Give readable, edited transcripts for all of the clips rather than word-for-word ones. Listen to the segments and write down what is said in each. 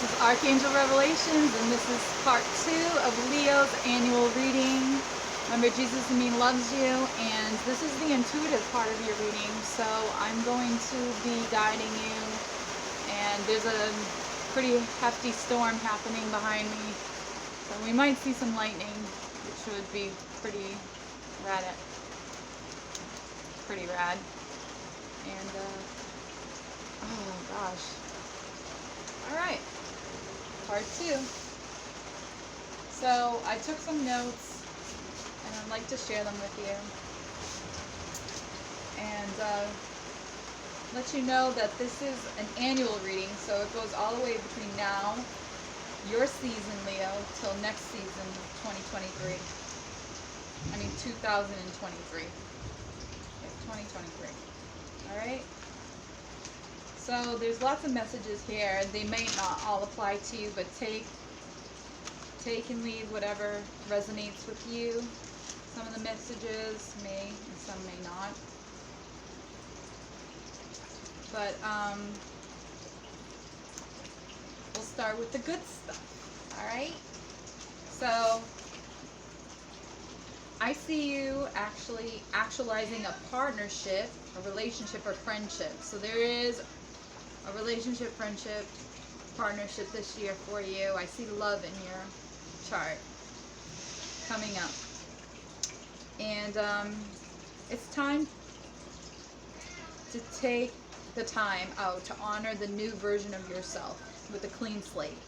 This is Archangel Revelations, and this is part 2 of Leo's annual reading. Remember, Jesus in me loves you, and this is the intuitive part of your reading, so I'm going to be guiding you, and there's a pretty hefty storm happening behind me, so we might see some lightning, which would be pretty rad. And, oh gosh. Alright, part 2. So I took some notes and I'd like to share them with you. And let you know that this is an annual reading, so it goes all the way between now, your season, Leo, till next season, 2023. I mean 2023. Yeah, 2023. Alright? So there's lots of messages here. They may not all apply to you, but take and leave whatever resonates with you. Some of the messages may and some may not. But we'll start with the good stuff. Alright? So I see you actualizing a partnership, a relationship, or friendship. So there is a relationship, friendship, partnership this year for you. I see love in your chart coming up. And it's time to take the time out to honor the new version of yourself with a clean slate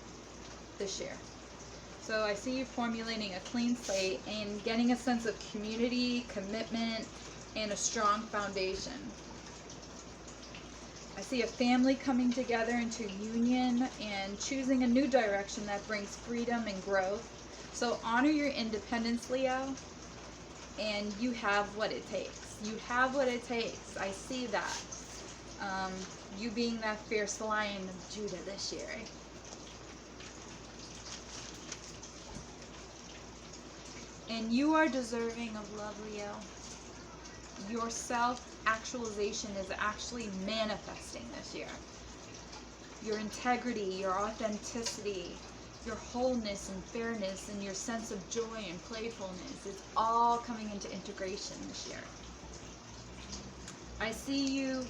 this year. So I see you formulating a clean slate and getting a sense of community, commitment, and a strong foundation. I see a family coming together into union and choosing a new direction that brings freedom and growth. So honor your independence, Leo, and you have what it takes. You have what it takes. I see that. You being that fierce lion of Judah this year. And you are deserving of love, Leo. Your self-actualization is actually manifesting this year. Your integrity, your authenticity, your wholeness and fairness, and your sense of joy and playfulness is all coming into integration this year. I see you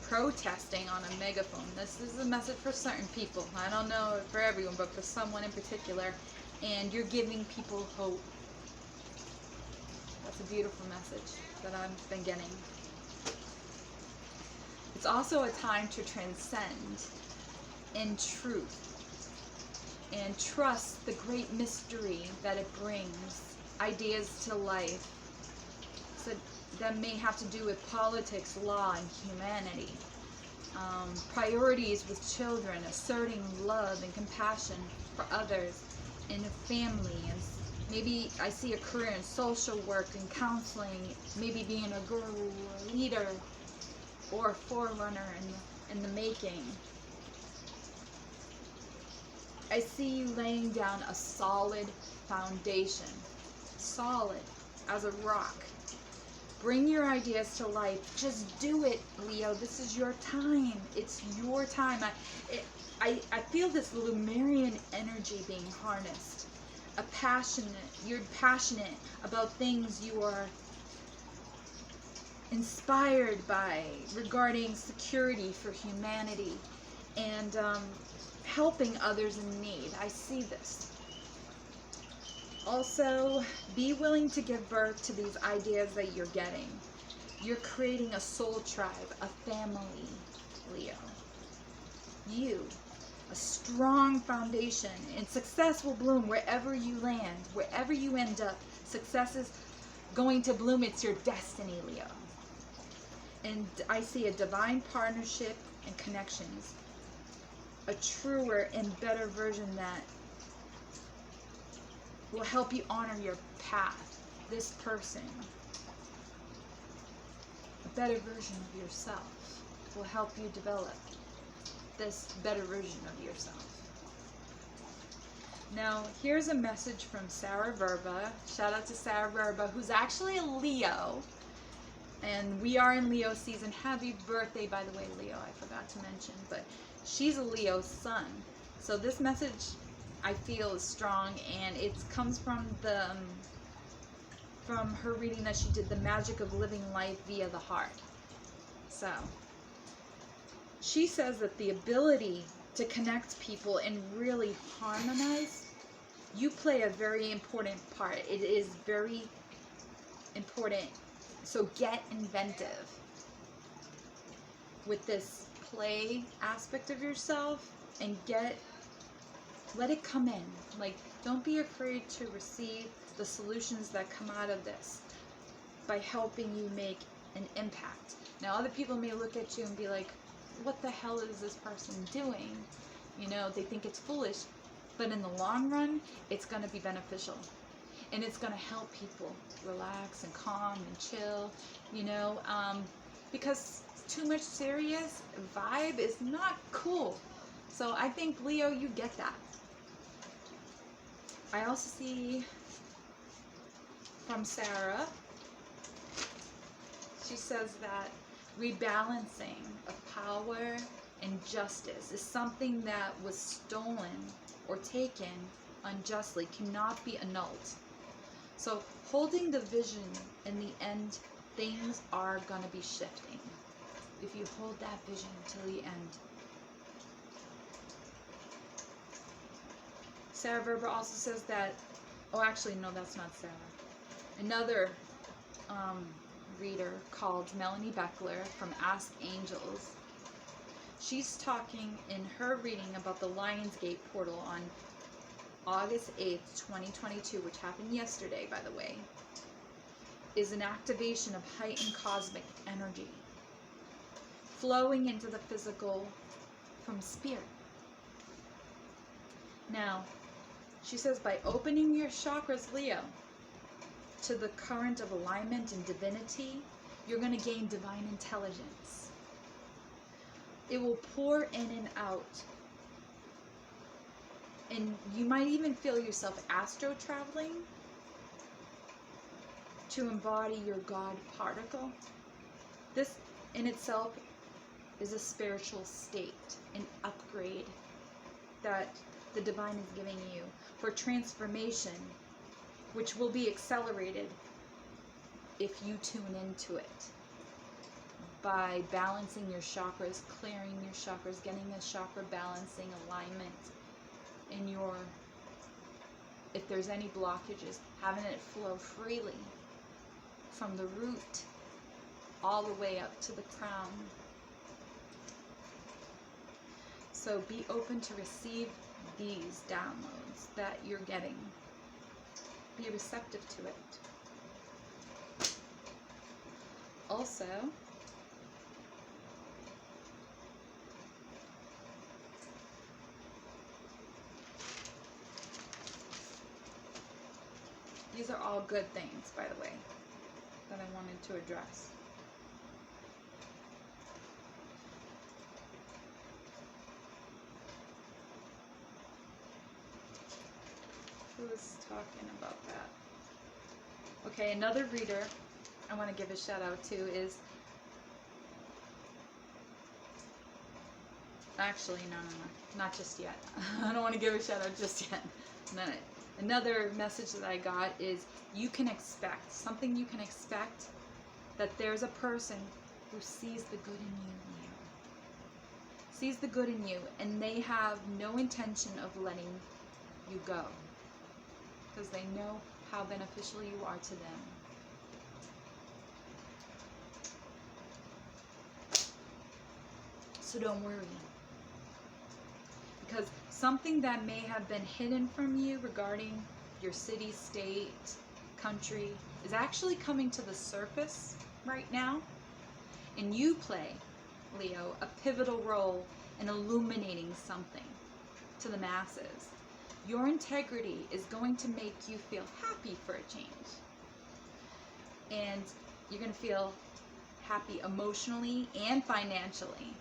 protesting on a megaphone. This is a message for certain people. I don't know for everyone, but for someone in particular. And you're giving people hope. That's a beautiful message that I've been getting. It's also a time to transcend in truth and trust the great mystery that it brings, ideas to life. So that may have to do with politics, law, and humanity. Priorities with children, asserting love and compassion for others in a family, and maybe I see a career in social work and counseling, maybe being a guru, a leader, or a forerunner in the making. I see you laying down a solid foundation, solid as a rock. Bring your ideas to life. Just do it, Leo. This is your time. It's your time. I feel this Lumerian energy being harnessed. You're passionate about things you are inspired by regarding security for humanity and helping others in need. I see this. Also, be willing to give birth to these ideas that you're getting. You're creating a soul tribe, a family, Leo. You. A strong foundation, and success will bloom wherever you land, wherever you end up. Success is going to bloom. It's your destiny, Leo. And I see a divine partnership and connections, a truer and better version that will help you honor your path. This person, a better version of yourself, will help you develop this better version of yourself. Now, here's a message from Sarah Verba. Shout out to Sarah Verba, who's actually a Leo. And we are in Leo season. Happy birthday, by the way, Leo. I forgot to mention. But she's a Leo sun. So this message I feel is strong, and it comes from from her reading that she did, The Magic of Living Life Via the Heart. So she says that the ability to connect people and really harmonize, you play a very important part. It is very important. So get inventive with this play aspect of yourself, and let it come in. Like, don't be afraid to receive the solutions that come out of this by helping you make an impact. Now, other people may look at you and be like, what the hell is this person doing? You know, they think it's foolish, but in the long run, it's going to be beneficial. And it's going to help people relax and calm and chill, you know, because too much serious vibe is not cool. So I think, Leo, you get that. I also see from Sarah, she says that rebalancing of power and justice is something that was stolen or taken unjustly, cannot be annulled. So holding the vision, in the end, things are going to be shifting. If you hold that vision till the end. Sarah Verber also says that, oh, actually, no, that's not Sarah. Another reader called Melanie Beckler from Ask Angels. She's talking in her reading about the Lionsgate portal on August 8th, 2022, which happened yesterday, by the way, is an activation of heightened cosmic energy flowing into the physical from spirit. Now, she says, by opening your chakras, Leo, to the current of alignment and divinity, you're going to gain divine intelligence. It will pour in and out. And you might even feel yourself astro traveling to embody your God particle. This in itself is a spiritual state, an upgrade that the divine is giving you for transformation, which will be accelerated if you tune into it by balancing your chakras, clearing your chakras, getting a chakra balancing alignment in your, if there's any blockages, having it flow freely from the root all the way up to the crown. So be open to receive these downloads that you're getting. Be receptive to it. Also, these are all good things, by the way, that I wanted to address. Who was talking about that? Okay, another reader I want to give a shout out to is, actually, no, not just yet. I don't want to give a shout out just yet. No. Another message that I got is, you can expect, something you can expect, that there's a person who sees the good in you, Leo. Sees the good in you, and they have no intention of letting you go, because they know how beneficial you are to them. So don't worry. Because something that may have been hidden from you regarding your city, state, country is actually coming to the surface right now. And you play, Leo, a pivotal role in illuminating something to the masses. Your integrity is going to make you feel happy for a change. And you're going to feel happy emotionally and financially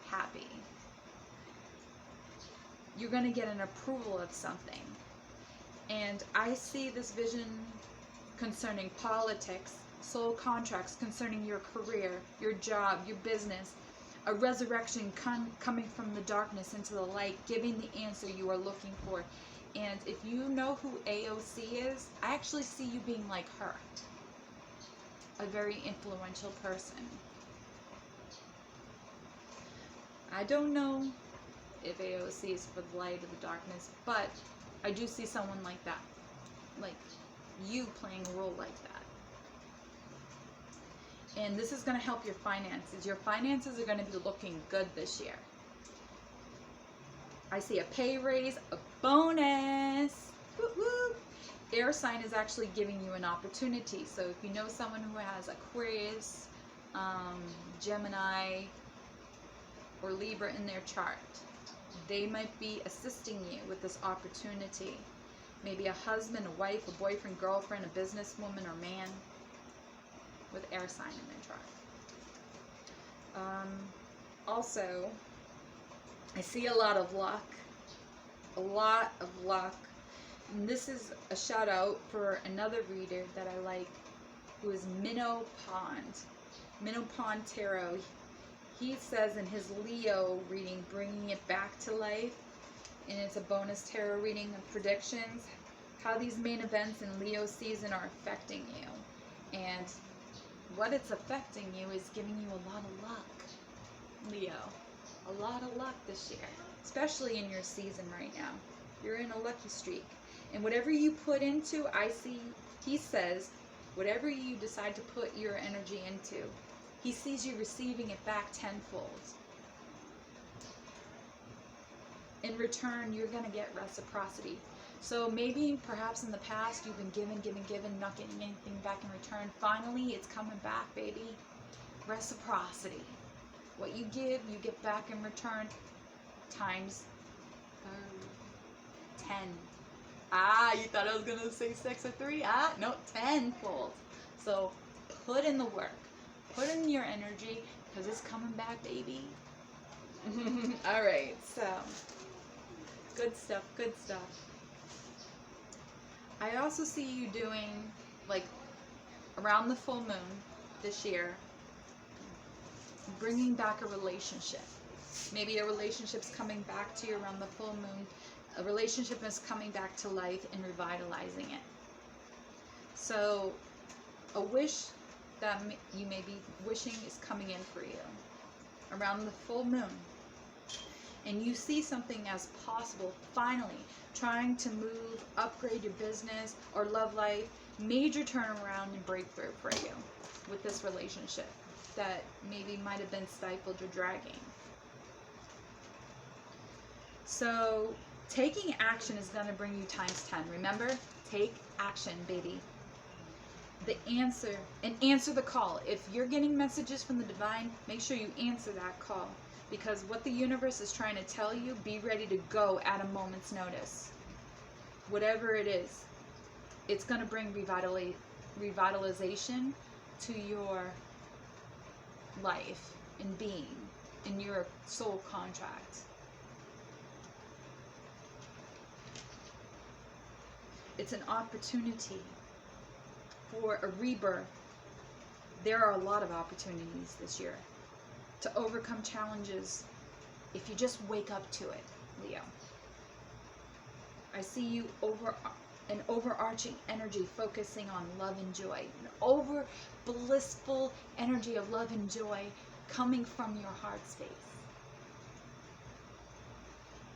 happy. You're going to get an approval of something. And I see this vision concerning politics, soul contracts concerning your career, your job, your business, a resurrection coming from the darkness into the light, giving the answer you are looking for. And if you know who AOC is, I actually see you being like her. A very influential person. I don't know if AOC is for the light or the darkness, but I do see someone like that. Like you playing a role like that. And this is going to help your finances. Your finances are going to be looking good this year. I see a pay raise, a bonus. Woo woo. Air sign is actually giving you an opportunity. So if you know someone who has Aquarius, Gemini, or Libra in their chart, they might be assisting you with this opportunity. Maybe a husband, a wife, a boyfriend, girlfriend, a businesswoman or man with air sign in their chart. Also, I see a lot of luck. A lot of luck. And this is a shout out for another reader that I like, who is Minnow Pond. Minnow Pond Tarot. He says in his Leo reading, bringing it back to life, and it's a bonus tarot reading of predictions, how these main events in Leo season are affecting you. And what it's affecting you is giving you a lot of luck, Leo. A lot of luck this year, especially in your season right now. You're in a lucky streak. And whatever you put into, I see, he says, whatever you decide to put your energy into, he sees you receiving it back tenfold. In return, you're going to get reciprocity. So maybe, perhaps in the past, you've been given, not getting anything back in return. Finally, it's coming back, baby. Reciprocity. What you give, you get back in return times 10. Ah, you thought I was going to say 6 or 3? Ah, no, tenfold. So put in the work. Put in your energy, because it's coming back, baby. All right, so good stuff, good stuff. I also see you doing, like, around the full moon this year, bringing back a relationship. Maybe a relationship's coming back to you around the full moon. A relationship is coming back to life and revitalizing it. So a wish that you may be wishing is coming in for you around the full moon. And you see something as possible, finally, trying to move, upgrade your business or love life, major turnaround and breakthrough for you with this relationship that maybe might have been stifled or dragging. So taking action is going to bring you times 10. Remember, take action, baby. The answer, and answer the call. If you're getting messages from the divine, make sure you answer that call. Because what the universe is trying to tell you, be ready to go at a moment's notice. Whatever it is, it's going to bring revitalization to your life and being, in your soul contract. It's an opportunity for a rebirth. There are a lot of opportunities this year to overcome challenges if you just wake up to it, Leo. I see you an overarching energy focusing on love and joy, an blissful energy of love and joy coming from your heart space.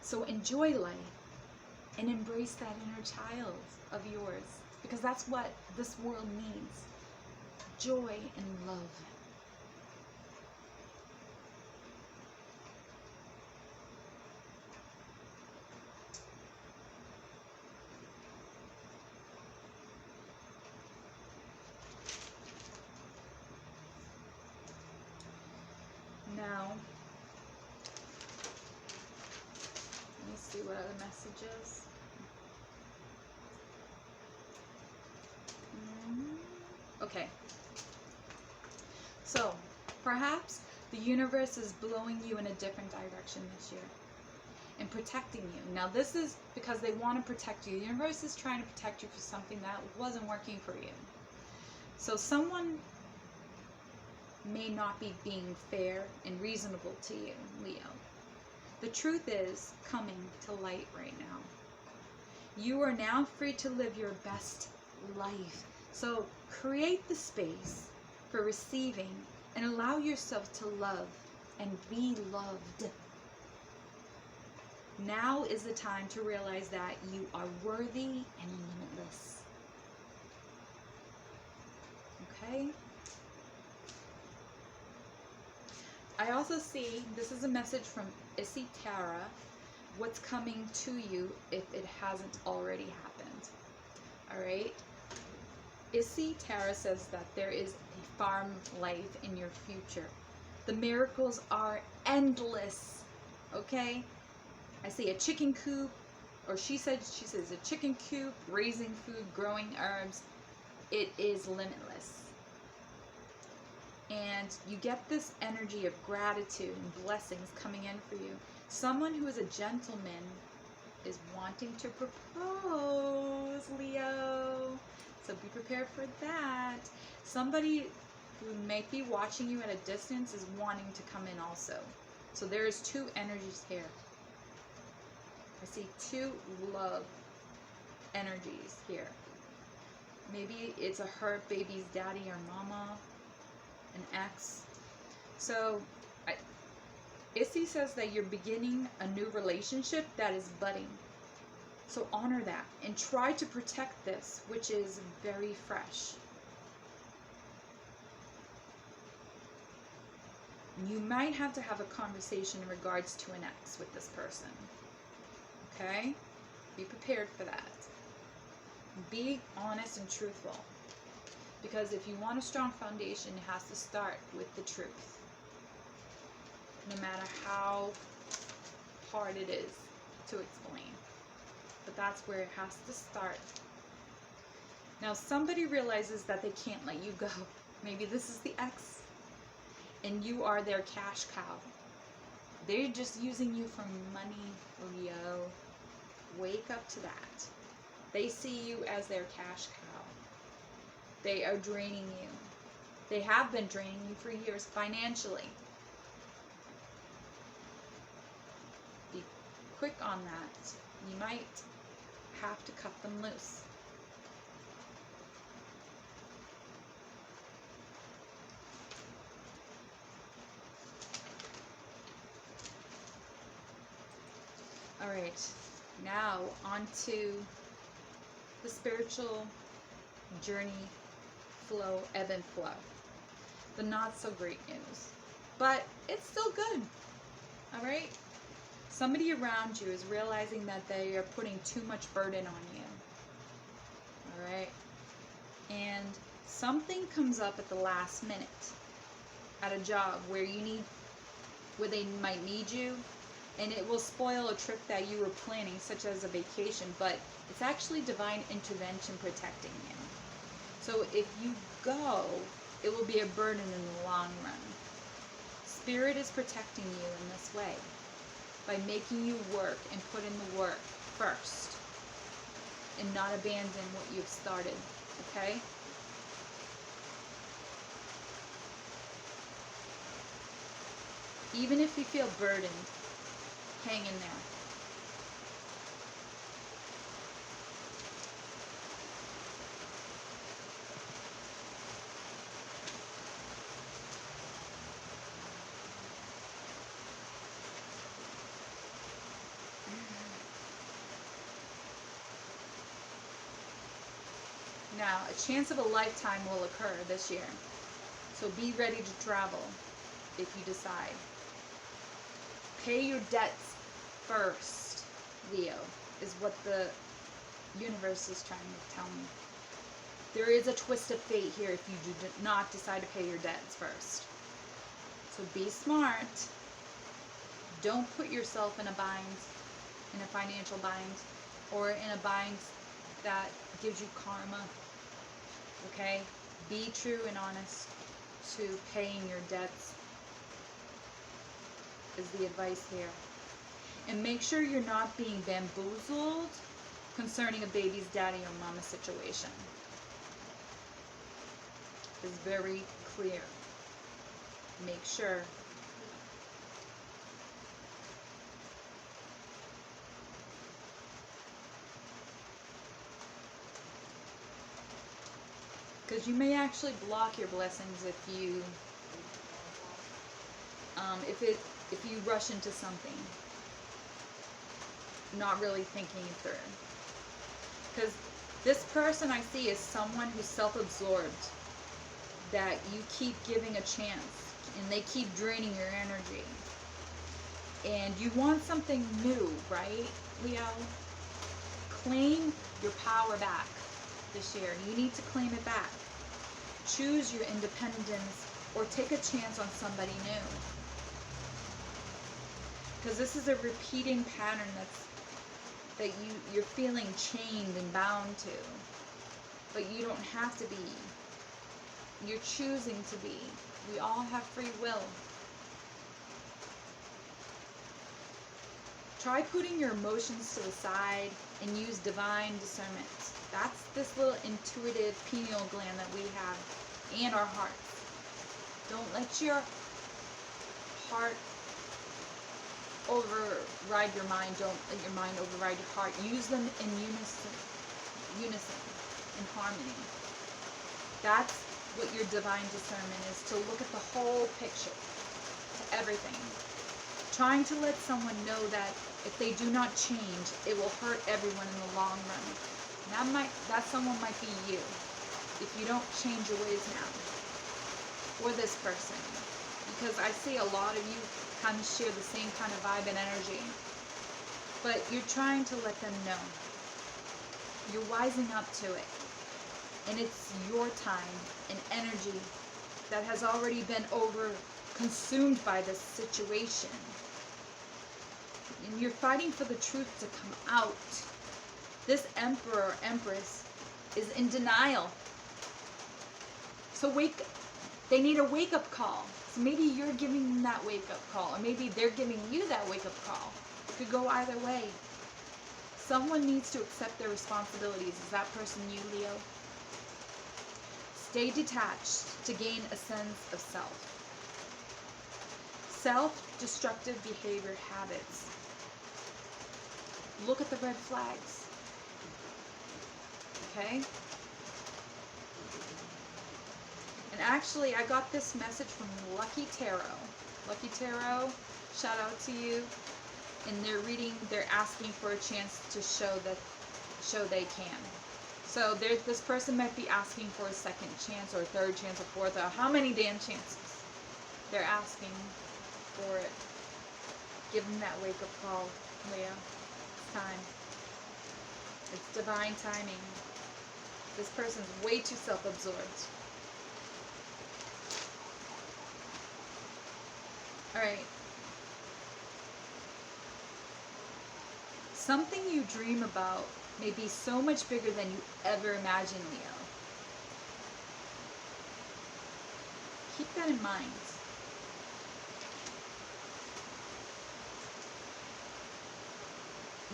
So enjoy life and embrace that inner child of yours, because that's what this world needs. Joy and love. Now, let me see what other messages. Okay. So, perhaps the universe is blowing you in a different direction this year and protecting you. Now, this is because they want to protect you. The universe is trying to protect you for something that wasn't working for you. So someone may not be being fair and reasonable to you, Leo. The truth is coming to light right now. You are now free to live your best life. So create the space for receiving and allow yourself to love and be loved. Now is the time to realize that you are worthy and limitless. Okay? I also see, this is a message from Issy Tara, what's coming to you if it hasn't already happened. Alright? Issy Tara says that there is a farm life in your future. The miracles are endless. Okay? I see a chicken coop, or she says a chicken coop, raising food, growing herbs. It is limitless. And you get this energy of gratitude and blessings coming in for you. Someone who is a gentleman is wanting to propose, Leo. So be prepared for that. Somebody who may be watching you at a distance is wanting to come in also. So there's two energies here. I see two love energies here. Maybe it's a hurt baby's daddy or mama, an ex. So Issy says that you're beginning a new relationship that is budding. So honor that and try to protect this, which is very fresh. You might have to have a conversation in regards to an ex with this person. Okay? Be prepared for that. Be honest and truthful. Because if you want a strong foundation, it has to start with the truth. No matter how hard it is to explain. But that's where it has to start. Now, somebody realizes that they can't let you go. Maybe this is the ex. And you are their cash cow. They're just using you for money, Leo. Wake up to that. They see you as their cash cow. They are draining you. They have been draining you for years financially. Be quick on that. You might have to cut them loose. Alright, now on to the spiritual journey flow, ebb and flow. The not so great news. But it's still good. Alright? Somebody around you is realizing that they are putting too much burden on you. Alright? And something comes up at the last minute at a job where they might need you. And it will spoil a trip that you were planning, such as a vacation, but it's actually divine intervention protecting you. So if you go, it will be a burden in the long run. Spirit is protecting you in this way by making you work and put in the work first and not abandon what you've started, okay? Even if you feel burdened, hang in there. Now, a chance of a lifetime will occur this year. So be ready to travel if you decide. Pay your debts first, Leo, is what the universe is trying to tell me. There is a twist of fate here if you do not decide to pay your debts first. So be smart. Don't put yourself in a bind, in a financial bind, or in a bind that gives you karma. Okay? Be true and honest to paying your debts is the advice here. And make sure you're not being bamboozled concerning a baby's daddy or mama situation. It's very clear. Make sure. Because you may actually block your blessings if you if you rush into something, not really thinking it through. Because this person I see is someone who's self-absorbed, that you keep giving a chance, and they keep draining your energy. And you want something new, right, Leo? Claim your power back this year. You need to claim it back. Choose your independence or take a chance on somebody new. Because this is a repeating pattern that you're feeling chained and bound to. But you don't have to be. You're choosing to be. We all have free will. Try putting your emotions to the side and use divine discernment. That's this little intuitive pineal gland that we have, and our hearts. Don't let your heart override your mind. Don't let your mind override your heart. Use them in unison, in harmony. That's what your divine discernment is, to look at the whole picture, to everything. Trying to let someone know that if they do not change, it will hurt everyone in the long run. That someone might be you, if you don't change your ways now. Or this person. Because I see a lot of you kind of share the same kind of vibe and energy. But you're trying to let them know. You're wising up to it. And it's your time and energy that has already been consumed by this situation. And you're fighting for the truth to come out. This emperor or empress is in denial. So they need a wake-up call. So maybe you're giving them that wake-up call, or maybe they're giving you that wake-up call. It could go either way. Someone needs to accept their responsibilities. Is that person you, Leo? Stay detached to gain a sense of self. Self-destructive behavior habits. Look at the red flags. Okay? And actually, I got this message from Lucky Tarot. Lucky Tarot, shout out to you. In their reading, they're asking for a chance to show they can. So this person might be asking for a second chance, or a third chance, or fourth, or how many damn chances? They're asking for it. Give them that wake-up call, Leo. It's time. It's divine timing. This person's way too self-absorbed. Alright. Something you dream about may be so much bigger than you ever imagined, Leo. Keep that in mind.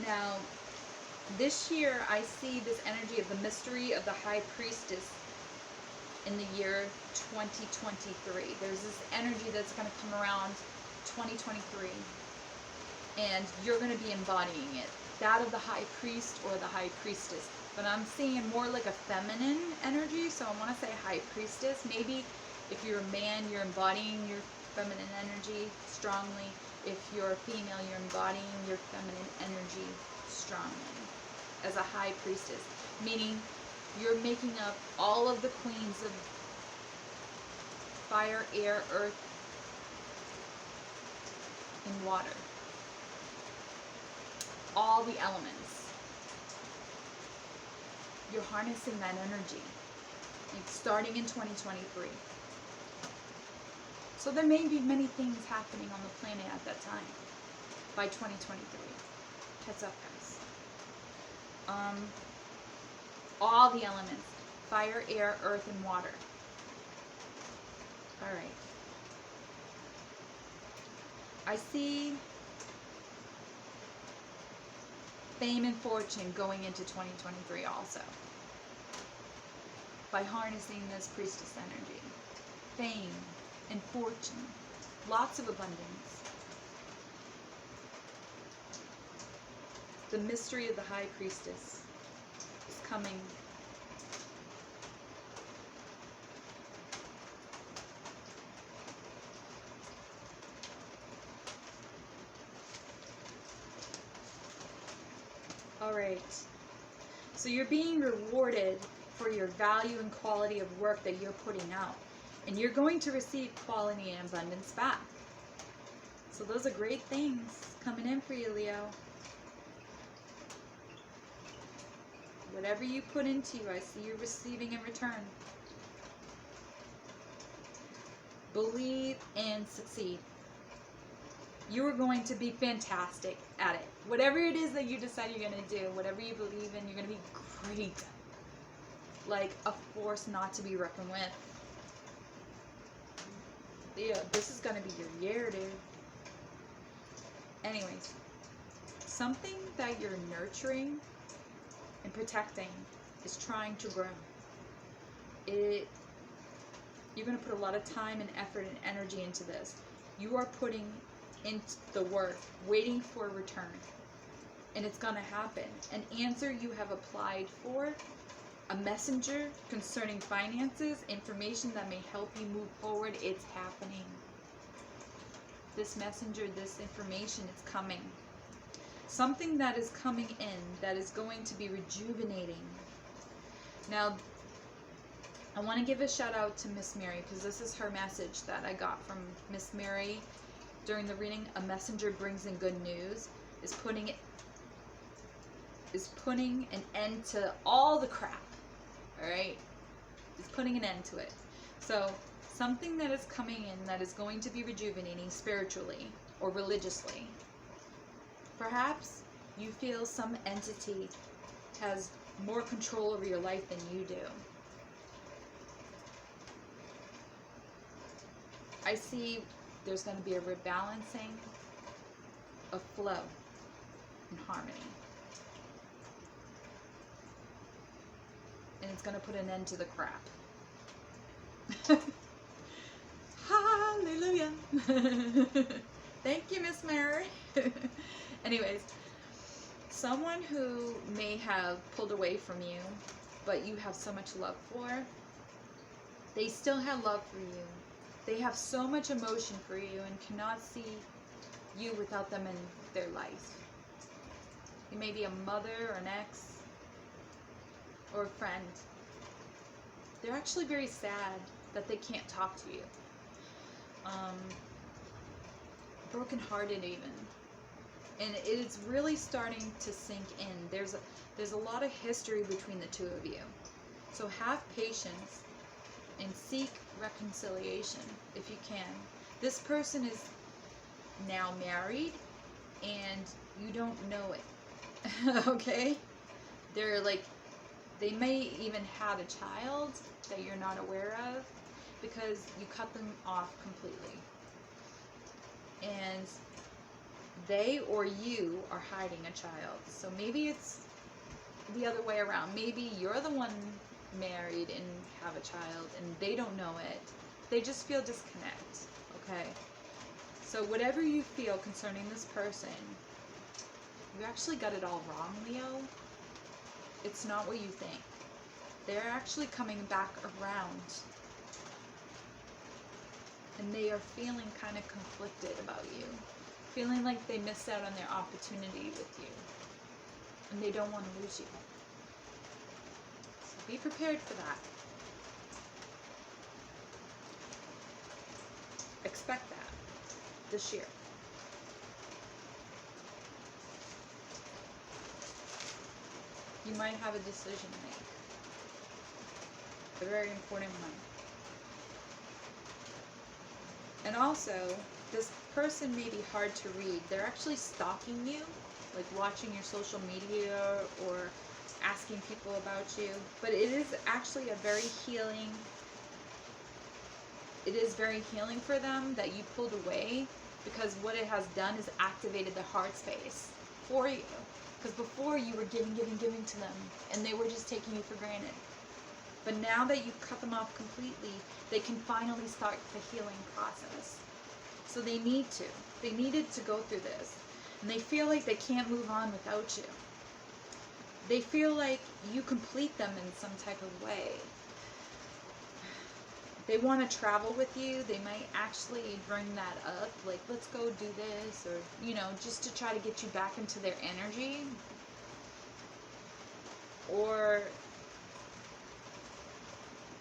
Now, this year I see this energy of the mystery of the High Priestess in the year 2023. There's this energy that's going to come around 2023, and you're going to be embodying it. That of the High Priest or the High Priestess. But I'm seeing more like a feminine energy, so I want to say High Priestess. Maybe if you're a man, you're embodying your feminine energy strongly. If you're a female, you're embodying your feminine energy strongly as a High Priestess. Meaning you're making up all of the queens of fire, air, earth, and water. All the elements. You're harnessing that energy. It's starting in 2023. So there may be many things happening on the planet at that time. By 2023. Heads up, guys. All the elements. Fire, air, earth, and water. Alright. I see fame and fortune going into 2023 also. By harnessing this priestess energy. Fame, and fortune. Lots of abundance. The mystery of the High Priestess is coming. All right. So you're being rewarded for your value and quality of work that you're putting out. And you're going to receive quality and abundance back. So those are great things coming in for you, Leo. Whatever you put into you, I see you receiving in return. Believe and succeed. You are going to be fantastic at it. Whatever it is that you decide you're going to do, whatever you believe in, you're going to be great. Like a force not to be reckoned with. Leo, this is going to be your year, dude. Anyways, something that you're nurturing and protecting is trying to grow. You're going to put a lot of time and effort and energy into this. You are putting into the work, waiting for a return. And it's going to happen. An answer you have applied for, a messenger concerning finances, information that may help you move forward, it's happening. This messenger, this information is coming. Something that is coming in that is going to be rejuvenating. Now, I want to give a shout out to Miss Mary because this is her message that I got from Miss Mary during the reading. A messenger brings in good news, is putting an end to all the crap. All right, is putting an end to it. So something that is coming in that is going to be rejuvenating spiritually or religiously. Perhaps you feel some entity has more control over your life than you do. I see there's going to be a rebalancing of flow and harmony. And it's going to put an end to the crap. Hallelujah. Thank you, Miss Mary. Anyways, someone who may have pulled away from you, but you have so much love for, they still have love for you. They have so much emotion for you and cannot see you without them in their life. You may be a mother or an ex or a friend. They're actually very sad that they can't talk to you. Brokenhearted even. And it's really starting to sink in. There's a lot of history between the two of you. So have patience and seek reconciliation if you can. This person is now married and you don't know it. Okay? They may even have a child that you're not aware of because you cut them off completely. And they or you are hiding a child. So maybe it's the other way around. Maybe you're the one married and have a child and they don't know it. They just feel disconnect. Okay? So whatever you feel concerning this person, you actually got it all wrong, Leo. It's not what you think. They're actually coming back around. And they are feeling kind of conflicted about you. Feeling like they missed out on their opportunity with you. And they don't want to lose you. So be prepared for that. Expect that this year. You might have a decision to make. A very important one. And also, this person may be hard to read. They're actually stalking you, like watching your social media or asking people about you. But it is actually a very healing. It is very healing for them that you pulled away, because what it has done is activated the heart space for you. Because before you were giving to them, and they were just taking you for granted. But now that you've cut them off completely, they can finally start the healing process. So they need to. They needed to go through this. And they feel like they can't move on without you. They feel like you complete them in some type of way. They want to travel with you. They might actually bring that up, like, let's go do this, or, you know, just to try to get you back into their energy. Or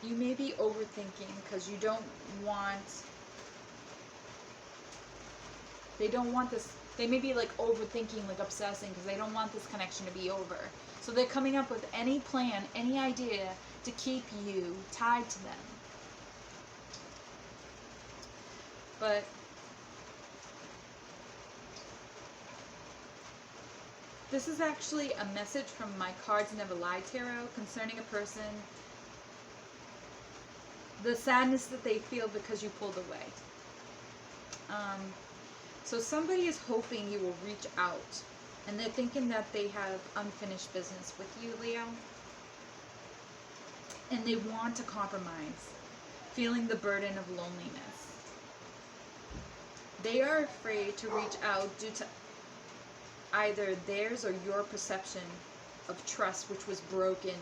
you may be overthinking because you don't want, they don't want this, they may be like overthinking, like obsessing, because they don't want this connection to be over. So they're coming up with any plan, any idea to keep you tied to them. But this is actually a message from my Cards Never Lie Tarot concerning a person, the sadness that they feel because you pulled away. So somebody is hoping you will reach out, and they're thinking that they have unfinished business with you, Leo, and they want to compromise, feeling the burden of loneliness. They are afraid to reach out due to either theirs or your perception of trust, which was broken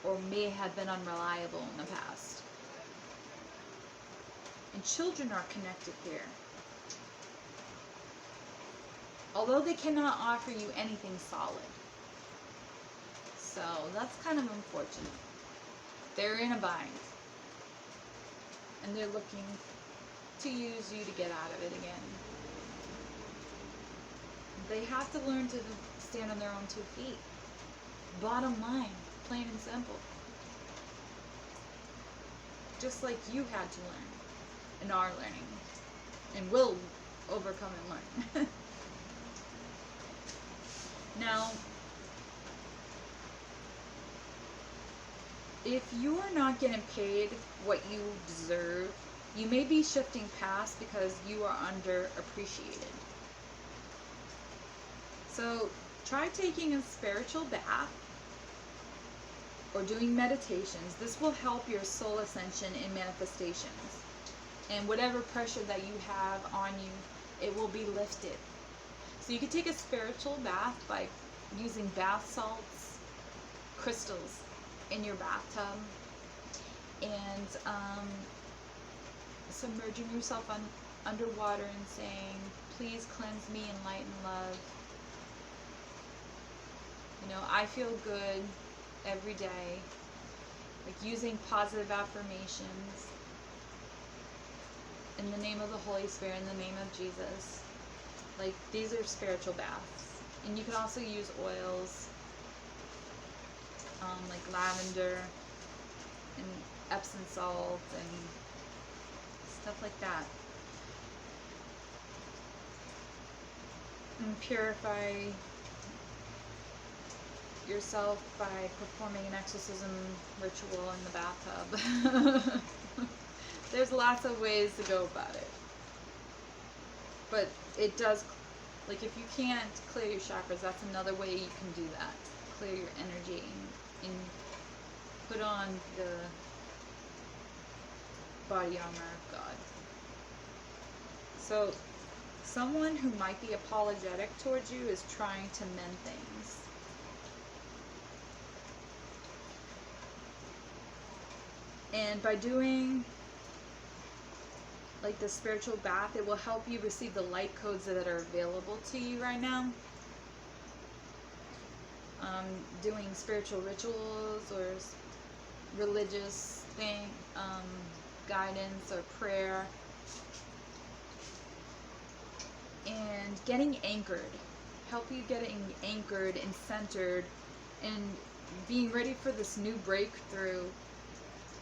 or may have been unreliable in the past. And children are connected here. Although they cannot offer you anything solid. So that's kind of unfortunate. They're in a bind. And they're looking to use you to get out of it again. They have to learn to stand on their own 2 feet. Bottom line, plain and simple. Just like you had to learn, and are learning, and will overcome and learn. Now, if you are not getting paid what you deserve, you may be shifting past because you are underappreciated. So try taking a spiritual bath or doing meditations. This will help your soul ascension and manifestations. And whatever pressure that you have on you, it will be lifted. So you can take a spiritual bath by using bath salts, crystals in your bathtub, and submerging yourself underwater and saying, please cleanse me in light and love. You know, I feel good every day. Like using positive affirmations in the name of the Holy Spirit, in the name of Jesus. Like, these are spiritual baths. And you can also use oils, like lavender and Epsom salt and stuff like that. And purify yourself by performing an exorcism ritual in the bathtub. There's lots of ways to go about it. But it does, like, if you can't clear your chakras, that's another way you can do that. Clear your energy and put on the body armor of God. So, someone who might be apologetic towards you is trying to mend things. And by doing like the spiritual bath, it will help you receive the light codes that are available to you right now. Doing spiritual rituals or religious thing, guidance or prayer, and getting anchored, help you getting anchored and centered and being ready for this new breakthrough.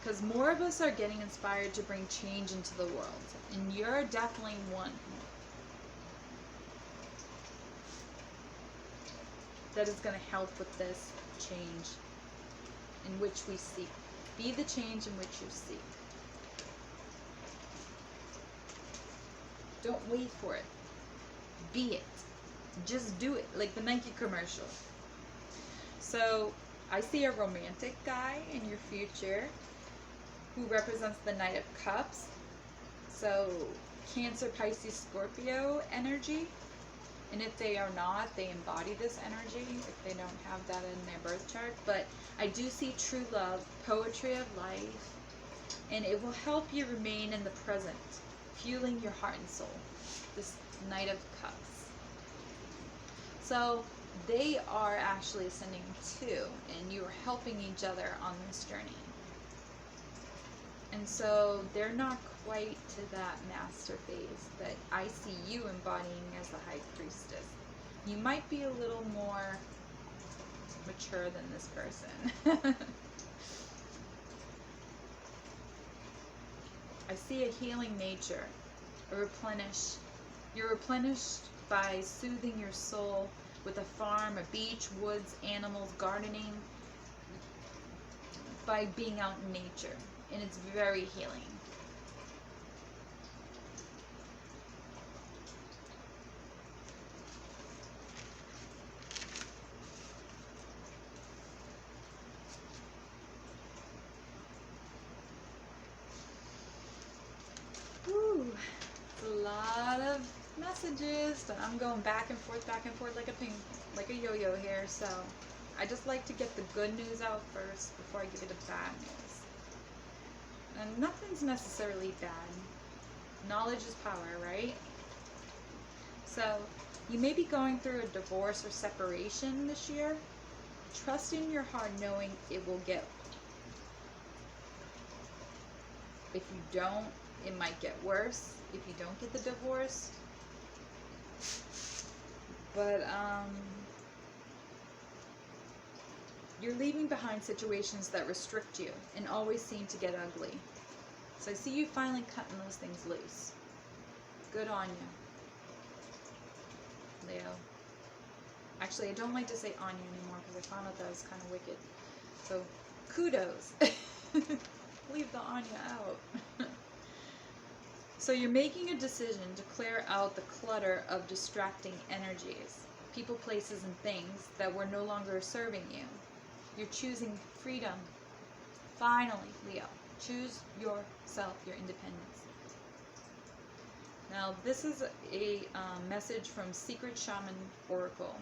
Because more of us are getting inspired to bring change into the world. And you're definitely one that is going to help with this change in which we seek. Be the change in which you seek. Don't wait for it. Be it. Just do it. Like the Nike commercial. So, I see a romantic guy in your future who represents the Knight of Cups. So Cancer, Pisces, Scorpio energy. And if they are not, they embody this energy if they don't have that in their birth chart. But I do see true love, poetry of life, and it will help you remain in the present, fueling your heart and soul. This Knight of Cups. So they are actually ascending too, and you are helping each other on this journey. And so they're not quite to that master phase that I see you embodying as the High Priestess. You might be a little more mature than this person. I see a healing nature, a replenish. You're replenished by soothing your soul with a farm, a beach, woods, animals, gardening, by being out in nature. And it's very healing. Woo, it's a lot of messages, but I'm going back and forth like a yo-yo here. So I just like to get the good news out first before I give you the bad news. And nothing's necessarily bad. Knowledge is power, right? So you may be going through a divorce or separation this year. Trust in your heart knowing it will get. If you don't, it might get worse if you don't get the divorce. But you're leaving behind situations that restrict you and always seem to get ugly. So I see you finally cutting those things loose. Good on you, Leo. Actually, I don't like to say on you anymore because I found out that was kind of wicked. So, kudos. Leave the Anya out. So you're making a decision to clear out the clutter of distracting energies, people, places, and things that were no longer serving you. You're choosing freedom. Finally, Leo, choose yourself, your independence. Now, this is a message from Secret Shaman Oracle,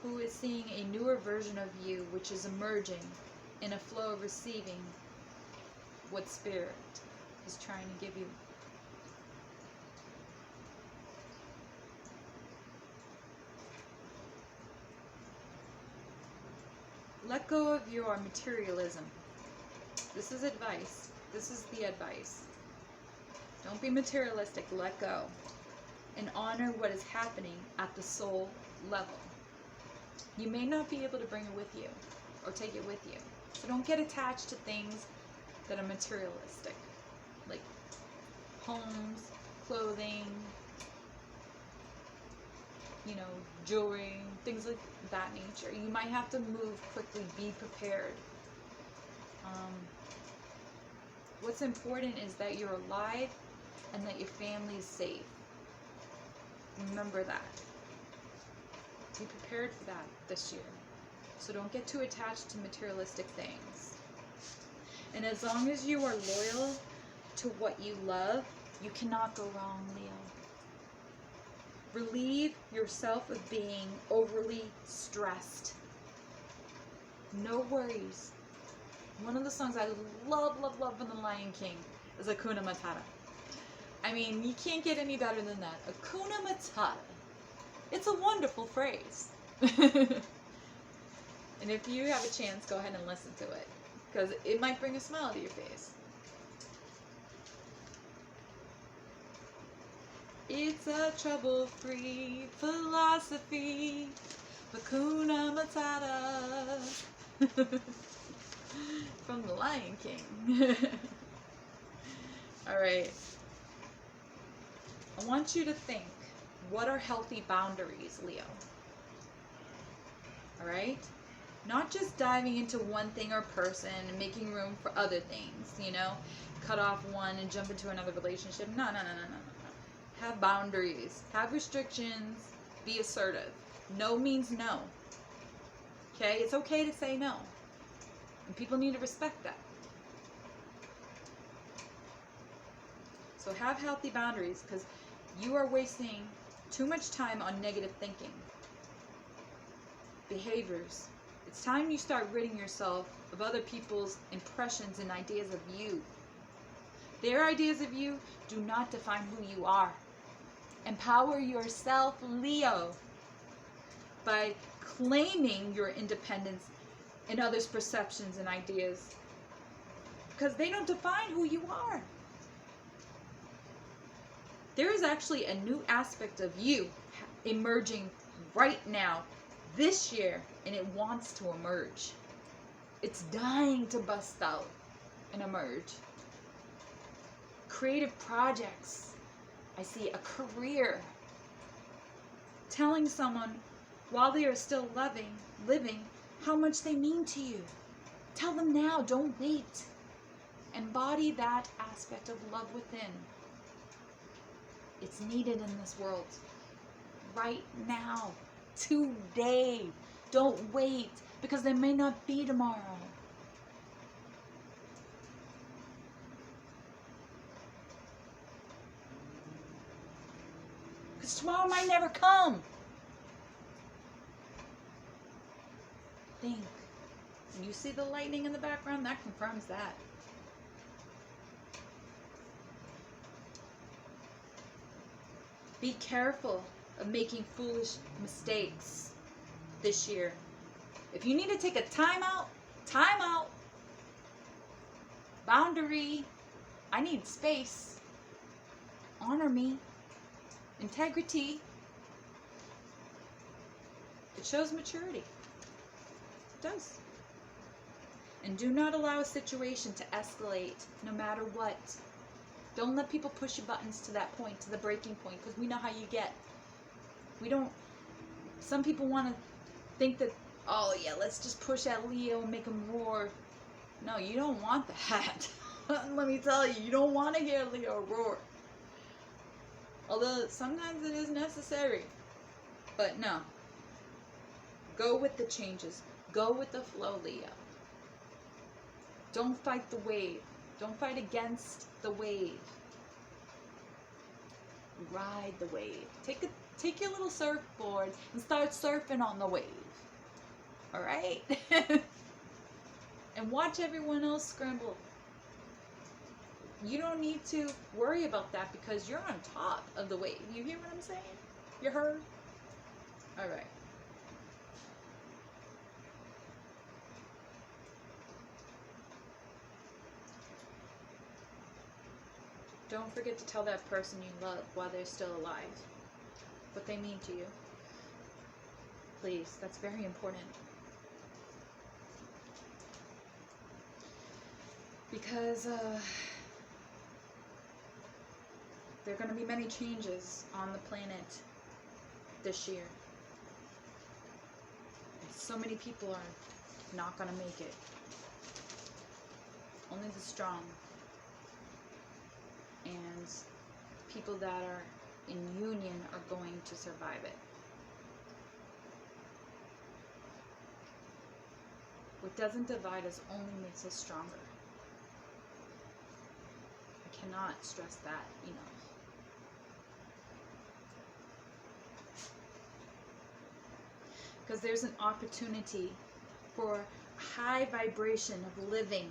who is seeing a newer version of you, which is emerging in a flow of receiving what Spirit is trying to give you. Let go of your materialism. This is advice. This is the advice. Don't be materialistic. Let go. And honor what is happening at the soul level. You may not be able to bring it with you or take it with you. So don't get attached to things that are materialistic. Like homes, clothing, jewelry, things like that nature. You might have to move quickly. Be prepared. What's important is that you're alive and that your family is safe. Remember that. Be prepared for that this year. So don't get too attached to materialistic things. And as long as you are loyal to what you love, you cannot go wrong, Leo. Relieve yourself of being overly stressed. No worries. One of the songs I love from The Lion King is Hakuna Matata. I mean, you can't get any better than that. Hakuna Matata. It's a wonderful phrase. And if you have a chance, go ahead and listen to it, because it might bring a smile to your face. It's a trouble-free philosophy, Hakuna Matata. From The Lion King. Alright. I want you to think, what are healthy boundaries, Leo? Alright? Not just diving into one thing or person and making room for other things, Cut off one and jump into another relationship. No. Have boundaries. Have restrictions. Be assertive. No means no. Okay? It's okay to say no. And people need to respect that. So have healthy boundaries, because you are wasting too much time on negative thinking. Behaviors. It's time you start ridding yourself of other people's impressions and ideas of you. Their ideas of you do not define who you are. Empower yourself, Leo, by claiming your independence in others' perceptions and ideas, because they don't define who you are. There is actually a new aspect of you emerging right now, this year, and it wants to emerge. It's dying to bust out and emerge. Creative projects. I see a career. Telling someone while they are still living, how much they mean to you. Tell them now, don't wait. Embody that aspect of love within. It's needed in this world. Right now. Today. Don't wait, because there may not be tomorrow. Because tomorrow might never come. Think. You see the lightning in the background? That confirms that. Be careful of making foolish mistakes this year. If you need to take a time out. Boundary. I need space. Honor me. Integrity. It shows maturity. It does. And do not allow a situation to escalate no matter what. Don't let people push your buttons to that point, to the breaking point, because we know how you get. Some people want to think that, oh yeah, let's just push at Leo and make him roar. No, you don't want that. Let me tell you, you don't want to hear Leo roar. Although sometimes it is necessary. But no. Go with the changes. Go with the flow, Leo. Don't fight the wave. Don't fight against the wave. Ride the wave. Take your little surfboard and start surfing on the wave. Alright? And watch everyone else scramble. You don't need to worry about that because you're on top of the wave. You hear what I'm saying? You heard? Alright. Don't forget to tell that person you love while they're still alive what they mean to you. Please, that's very important. Because there are going to be many changes on the planet this year. And so many people are not going to make it. Only the strong. And people that are in union are going to survive it. What doesn't divide us only makes us stronger. I cannot stress that enough. Because there's an opportunity for high vibration of living,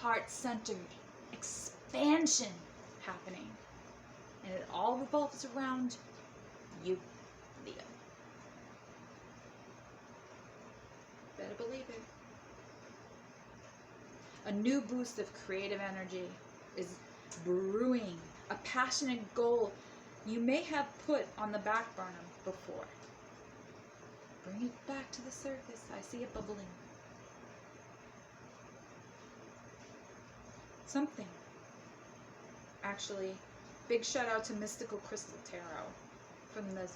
heart-centered expansion happening. And it all revolves around you, Leo. Better believe it. A new boost of creative energy is brewing. A passionate goal you may have put on the back burner before. Bring it back to the surface. I see it bubbling. Something. Actually, big shout out to Mystical Crystal Tarot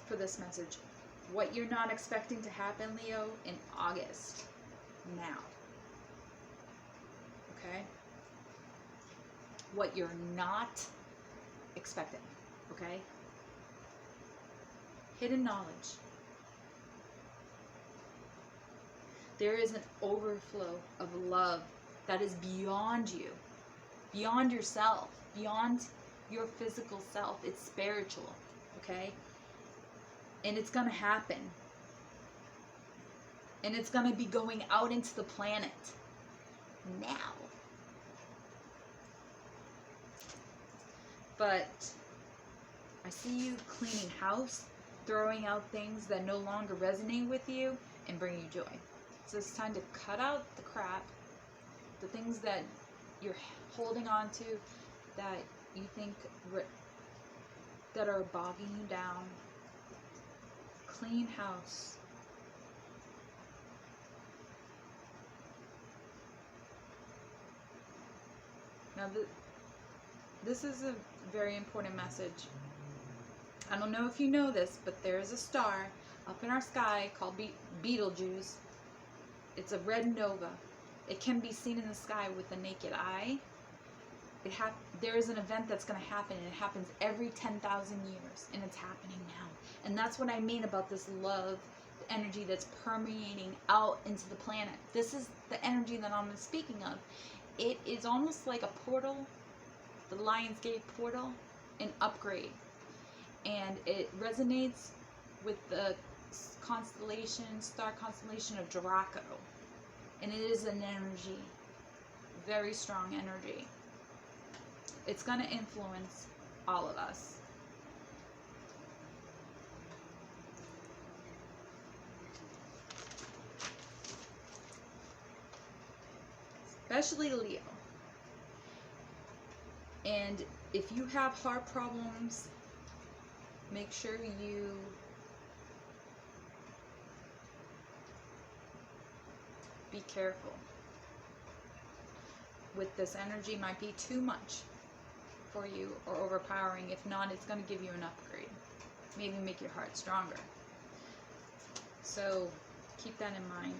for this message. What you're not expecting to happen, Leo, in August. Now. Okay? What you're not expecting. Okay? Hidden knowledge. There is an overflow of love that is beyond you, beyond yourself, beyond your physical self. It's spiritual, okay? And it's going to happen. And it's going to be going out into the planet now. But I see you cleaning house, throwing out things that no longer resonate with you and bring you joy. So it's time to cut out the crap, the things that you're holding on to, that you think that are bogging you down. Clean house. Now, this is a very important message. I don't know if you know this, but there is a star up in our sky called Betelgeuse. It's a red nova. It can be seen in the sky with the naked eye. There is an event that's going to happen, and it happens every 10,000 years, and it's happening now. And that's what I mean about this love, the energy that's permeating out into the planet. This is the energy that I'm speaking of. It is almost like a portal, the Lionsgate portal, an upgrade. And it resonates with the star constellation of Draco. And it is an energy, very strong energy. It's going to influence all of us. Especially Leo. And if you have heart problems, make sure you be careful. With this energy, might be too much for you or overpowering. If not, it's going to give you an upgrade. Maybe make your heart stronger. So keep that in mind.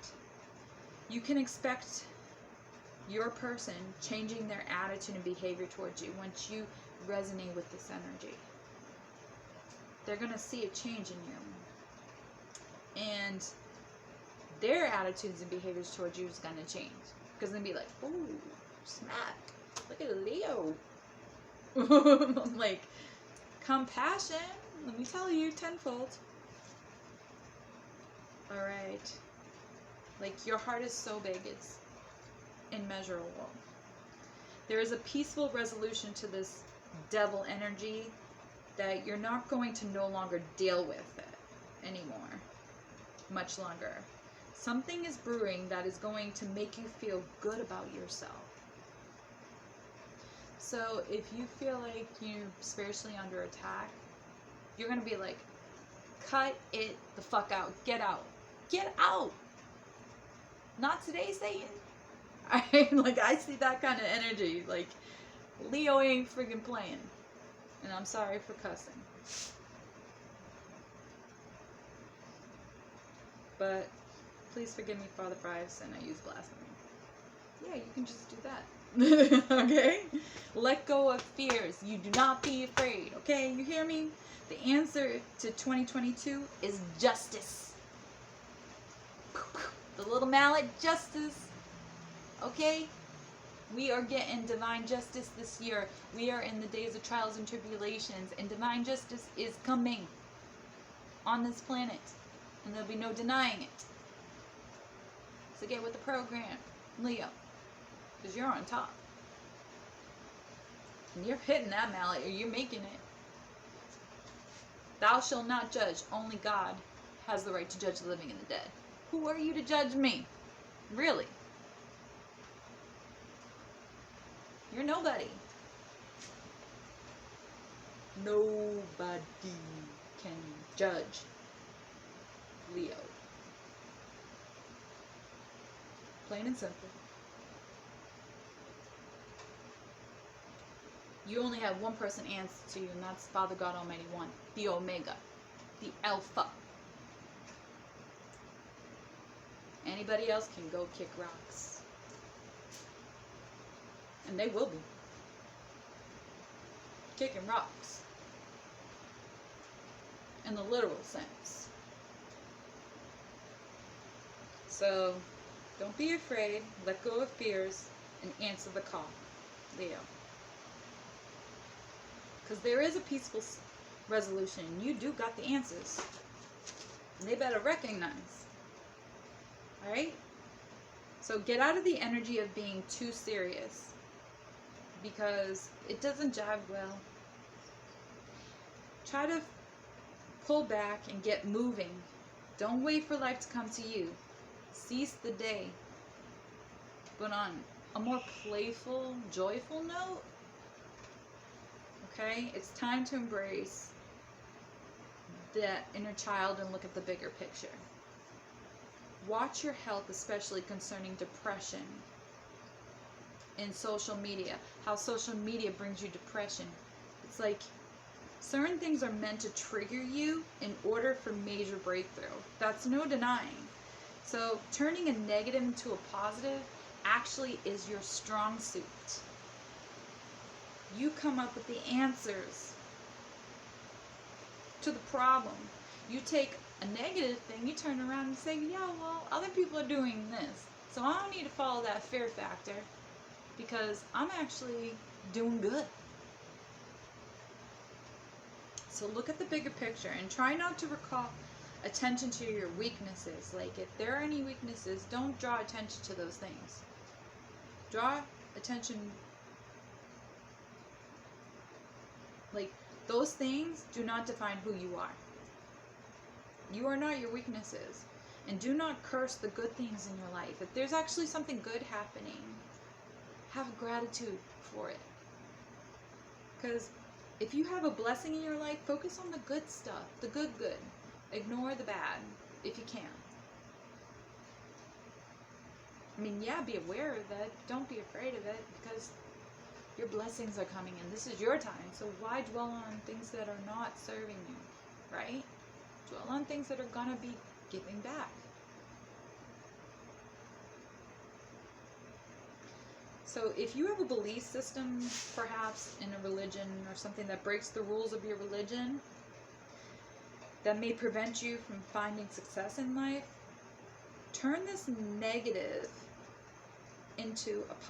You can expect your person changing their attitude and behavior towards you once you resonate with this energy. They're going to see a change in you. And their attitudes and behaviors towards you is going to change. Because they'll be like, ooh, smack. Look at Leo. Like, compassion. Let me tell you, tenfold. Alright. Like, your heart is so big, it's immeasurable. There is a peaceful resolution to this devil energy that you're not going to no longer deal with it anymore. Much longer. Something is brewing that is going to make you feel good about yourself. So if you feel like you're spiritually under attack, you're going to be like, cut it the fuck out. Get out. Get out. Not today, Satan. I see that kind of energy. Like, Leo ain't freaking playing. And I'm sorry for cussing. But please forgive me, Father, for I have sinned. I use blasphemy. Yeah, you can just do that. Okay? Let go of fears. You do not be afraid. Okay? You hear me? The answer to 2022 is justice. The little mallet, justice. Okay? We are getting divine justice this year. We are in the days of trials and tribulations, and divine justice is coming on this planet, and there'll be no denying it. So get with the program, Leo, because you're on top. And you're hitting that mallet, or you're making it. Thou shalt not judge. Only God has the right to judge the living and the dead. Who are you to judge me? Really? You're nobody. Nobody can judge Leo. Plain and simple. You only have one person answer to you, and that's Father God Almighty One, the Omega, the Alpha. Anybody else can go kick rocks. And they will be. Kicking rocks. In the literal sense. So, Don't be afraid. Let go of fears and answer the call, Leo. Because there is a peaceful resolution. You do got the answers. They better recognize. Alright? So get out of the energy of being too serious. Because it doesn't jive well. Try to pull back and get moving. Don't wait for life to come to you. Seize the day. But on a more playful, joyful note, okay, it's time to embrace that inner child and look at the bigger picture. Watch your health, especially concerning depression in social media. How social media brings you depression. It's like certain things are meant to trigger you in order for major breakthrough. That's no denying. So turning a negative into a positive actually is your strong suit. You come up with the answers to the problem. You take a negative thing, you turn around and say, yeah, well, other people are doing this, so I don't need to follow that fear factor because I'm actually doing good. So look at the bigger picture and try not to recall attention to your weaknesses. Like if there are any weaknesses, don't draw attention to those things. Draw attention, like those things do not define who you are. You are not your weaknesses. And do not curse the good things in your life. If there's actually something good happening, have gratitude for it. Because if you have a blessing in your life, focus on the good stuff, the good. Ignore the bad if you can. I mean, yeah, be aware of it. Don't be afraid of it because your blessings are coming in. This is your time. So why dwell on things that are not serving you, right? Dwell on things that are going to be giving back. So if you have a belief system, perhaps in a religion or something that breaks the rules of your religion, that may prevent you from finding success in life, turn this negative into a positive.